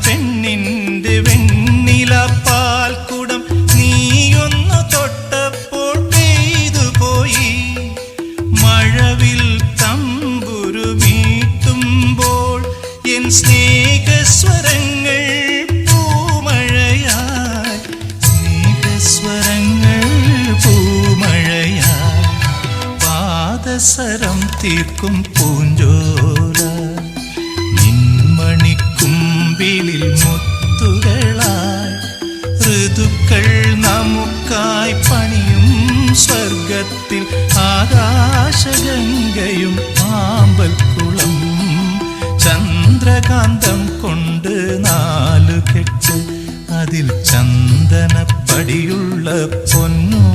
പെണ്ണിന്റെ വെണ്ണില പാൽക്കുടം നീയൊന്നു തൊട്ടപ്പോൾ പെയ്തു പോയി. മഴവിൽ തമ്പുരു മീട്ടുമ്പോൾ എൻ സ്നേഹസ്വരങ്ങൾ പൂമഴയായി, സ്നേഹസ്വരങ്ങൾ പൂമഴയായി. പാദസരം തീർക്കും പൂഞ്ചോല നിൻമണിക്കുമ്പിളിൽ മുത്തുകളായി. ഋതുക്കൾ നമുക്കായി പണിയും സ്വർഗത്തിൽ ആകാശഗംഗയും ആമ്പൽക്കുളം. ചന്ദ്രകാന്തം കൊണ്ട് 4 കെട്ട് അതിൽ ചന്ദനപ്പടിയുള്ള പൊന്നോ